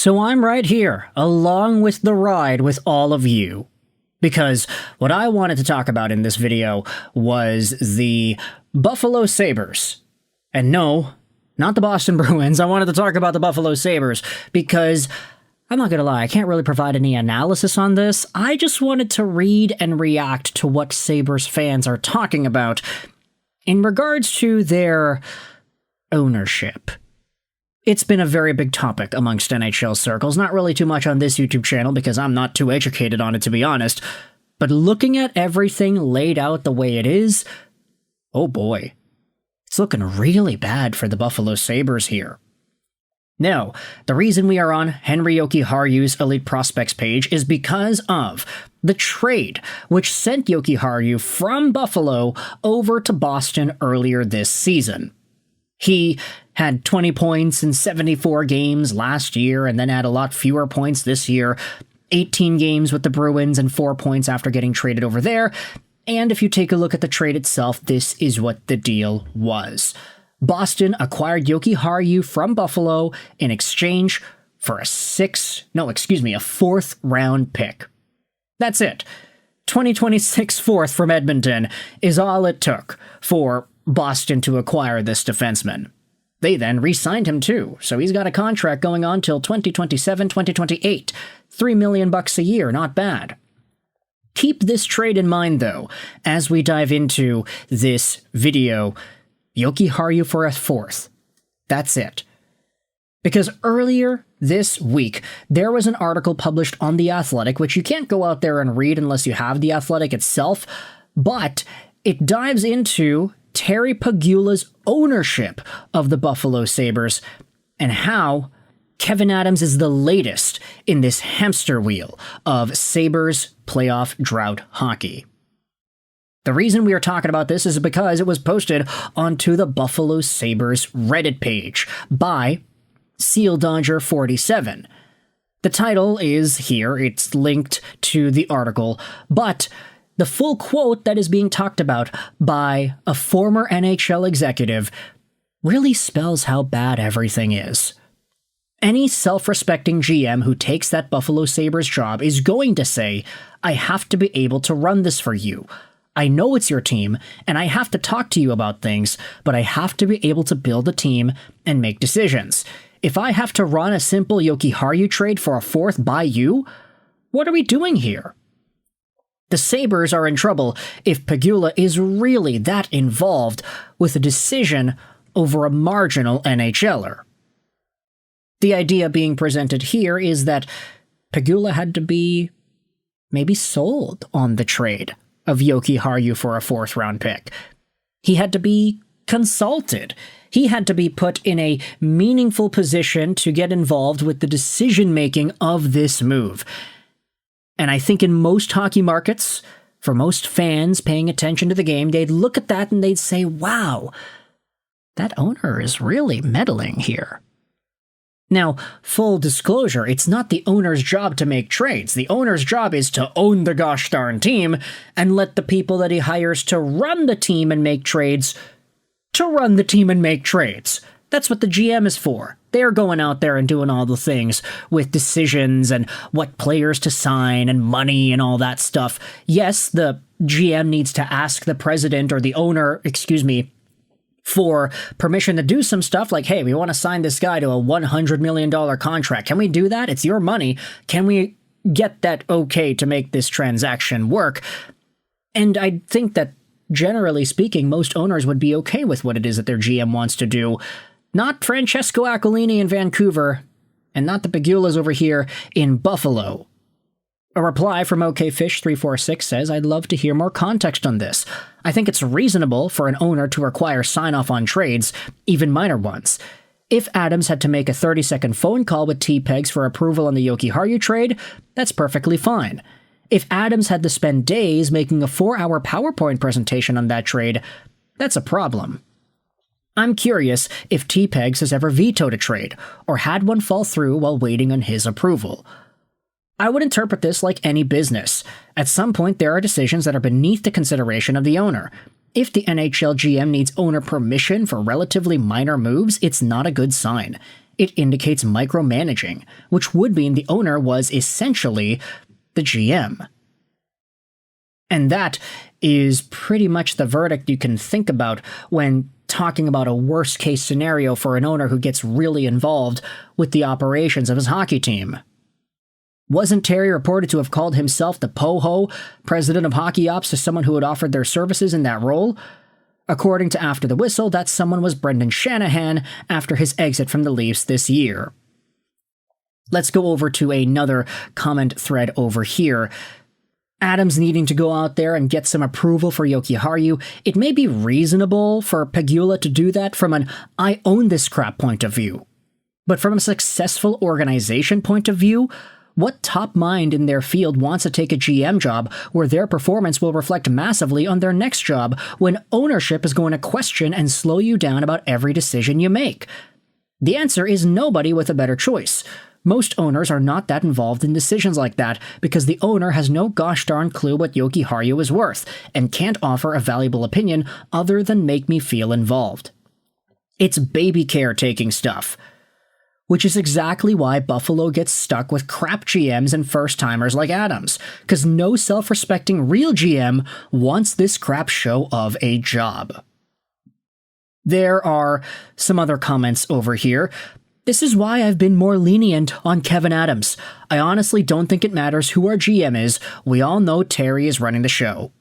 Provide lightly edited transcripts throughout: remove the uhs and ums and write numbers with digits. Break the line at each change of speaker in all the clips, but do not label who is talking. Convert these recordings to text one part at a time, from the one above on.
So I'm right here, along with the ride with all of you. Because what I wanted to talk about in this video was the Buffalo Sabres. And no, not the Boston Bruins. I wanted to talk about the Buffalo Sabres because, I'm not gonna lie, I can't really provide any analysis on this. I just wanted to read and react to what Sabres fans are talking about in regards to their ownership. It's been a very big topic amongst NHL circles, not really too much on this YouTube channel because I'm not too educated on it, to be honest, but looking at everything laid out the way it is, oh boy, it's looking really bad for the Buffalo Sabres here. Now, the reason we are on Henri Jokiharju's Elite Prospects page is because of the trade, which sent Jokiharju from Buffalo over to Boston earlier this season. He had 20 points in 74 games last year and then had a lot fewer points this year, 18 games with the Bruins and 4 points after getting traded over there. And if you take a look at the trade itself, this is what the deal was. Boston acquired Jokiharju from Buffalo in exchange for a fourth round pick. That's it. 2026 fourth from Edmonton is all it took for Boston to acquire this defenseman. They then re-signed him too, so he's got a contract going on till 2027, 2028. $3 million a year, not bad. Keep this trade in mind though, as we dive into this video. Jokiharju for a fourth. That's it. Because earlier this week, there was an article published on The Athletic, which you can't go out there and read unless you have The Athletic itself, but it dives into Terry Pegula's ownership of the Buffalo Sabres and how Kevyn Adams is the latest in this hamster wheel of Sabres playoff drought hockey. The reason we are talking about this is because it was posted onto the Buffalo Sabres Reddit page by SealDodger47. The title is here, it's linked to the article, but the full quote that is being talked about by a former NHL executive really spells how bad everything is. Any self-respecting GM who takes that Buffalo Sabres job is going to say, I have to be able to run this for you. I know it's your team, and I have to talk to you about things, but I have to be able to build a team and make decisions. If I have to run a simple Jokiharju trade for a fourth by you, what are we doing here? The Sabres are in trouble if Pegula is really that involved with a decision over a marginal NHLer. The idea being presented here is that Pegula had to be maybe sold on the trade of Jokiharju for a fourth round pick. He had to be consulted. He had to be put in a meaningful position to get involved with the decision-making of this move. And I think in most hockey markets, for most fans paying attention to the game, they'd look at that and they'd say, wow, that owner is really meddling here. Now, full disclosure, it's not the owner's job to make trades. The owner's job is to own the gosh darn team and let the people that he hires to run the team and make trades That's what the GM is for. They're going out there and doing all the things with decisions and what players to sign and money and all that stuff. Yes, the GM needs to ask the president or the owner, for permission to do some stuff like, hey, we want to sign this guy to a $100 million contract. Can we do that? It's your money. Can we get that okay to make this transaction work? And I think that, generally speaking, most owners would be okay with what it is that their GM wants to do. Not Francesco Aquilini in Vancouver, and not the Pegulas over here in Buffalo. A reply from OKFish346 says, I'd love to hear more context on this. I think it's reasonable for an owner to require sign-off on trades, even minor ones. If Adams had to make a 30-second phone call with T-Pegs for approval on the Jokiharju trade, that's perfectly fine. If Adams had to spend days making a 4-hour PowerPoint presentation on that trade, that's a problem. I'm curious if T-Pegs has ever vetoed a trade, or had one fall through while waiting on his approval. I would interpret this like any business. At some point, there are decisions that are beneath the consideration of the owner. If the NHL GM needs owner permission for relatively minor moves, it's not a good sign. it indicates micromanaging, which would mean the owner was essentially the GM. And that is pretty much the verdict you can think about when talking about a worst-case scenario for an owner who gets really involved with the operations of his hockey team. Wasn't Terry reported to have called himself the POHO, president of hockey ops, to someone who had offered their services in that role? According to After the Whistle, that someone was Brendan Shanahan after his exit from the Leafs this year. Let's go over to another comment thread over here. Adams needing to go out there and get some approval for Jokiharju. It may be reasonable for Pegula to do that from an I own this crap point of view. But from a successful organization point of view, what top mind in their field wants to take a GM job where their performance will reflect massively on their next job when ownership is going to question and slow you down about every decision you make? The answer is nobody with a better choice. Most owners are not that involved in decisions like that because the owner has no gosh darn clue what Jokiharju is worth and can't offer a valuable opinion other than make me feel involved. It's baby caretaking stuff. Which is exactly why Buffalo gets stuck with crap GMs and first-timers like Adams, because no self-respecting real GM wants this crap show of a job. There are some other comments over here. This is why I've been more lenient on Kevin Adams. I honestly don't think it matters who our GM is. We all know Terry is running the show.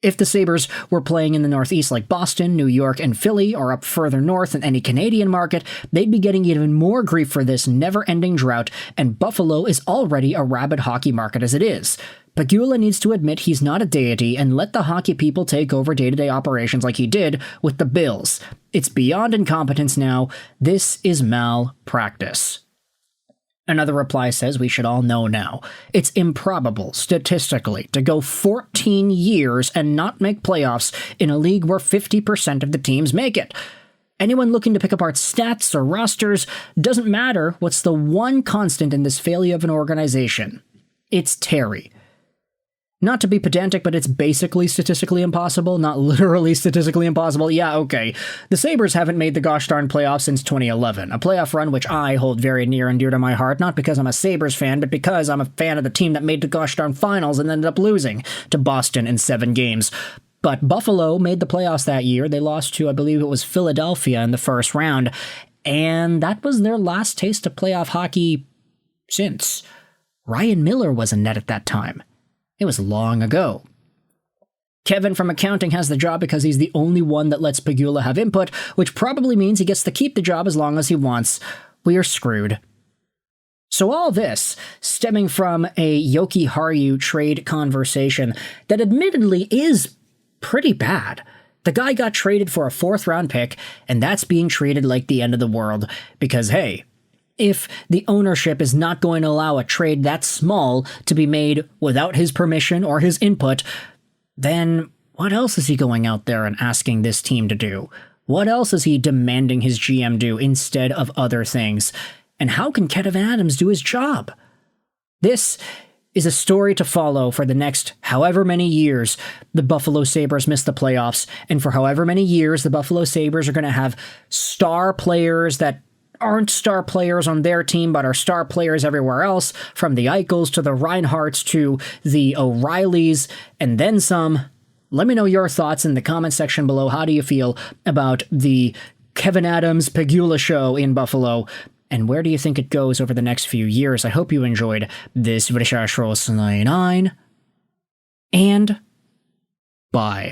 If the Sabres were playing in the Northeast like Boston, New York, and Philly, or up further north in any Canadian market, they'd be getting even more grief for this never-ending drought, and Buffalo is already a rabid hockey market as it is. Pegula needs to admit he's not a deity and let the hockey people take over day-to-day operations like he did with the Bills. It's beyond incompetence now. This is malpractice. Another reply says we should all know now. It's improbable, statistically, to go 14 years and not make playoffs in a league where 50% of the teams make it. Anyone looking to pick apart stats or rosters, doesn't matter what's the one constant in this failure of an organization. It's Terry. Not to be pedantic, but it's basically statistically impossible, not literally statistically impossible. Yeah, okay. The Sabres haven't made the gosh darn playoffs since 2011, a playoff run which I hold very near and dear to my heart, not because I'm a Sabres fan, but because I'm a fan of the team that made the gosh darn finals and ended up losing to Boston in 7 games. But Buffalo made the playoffs that year. They lost to, I believe it was Philadelphia in the first round, and that was their last taste of playoff hockey since. Ryan Miller was in net at that time. It was long ago. Kevin from accounting has the job because he's the only one that lets Pegula have input, which probably means he gets to keep the job as long as he wants. We are screwed. So all this stemming from a Jokiharju trade conversation that admittedly is pretty bad. The guy got traded for a 4th-round pick, and that's being treated like the end of the world because, hey, if the ownership is not going to allow a trade that small to be made without his permission or his input, then what else is he going out there and asking this team to do? What else is he demanding his GM do instead of other things? And how can Kevin Adams do his job? This is a story to follow for the next however many years the Buffalo Sabres miss the playoffs, and for however many years the Buffalo Sabres are going to have star players that aren't star players on their team, but are star players everywhere else, from the Eichels to the Reinhardts to the O'Reillys, and then some. Let me know your thoughts in the comment section below. How do you feel about the Kevin Adams Pegula show in Buffalo? And where do you think it goes over the next few years? I hope you enjoyed this video. And bye.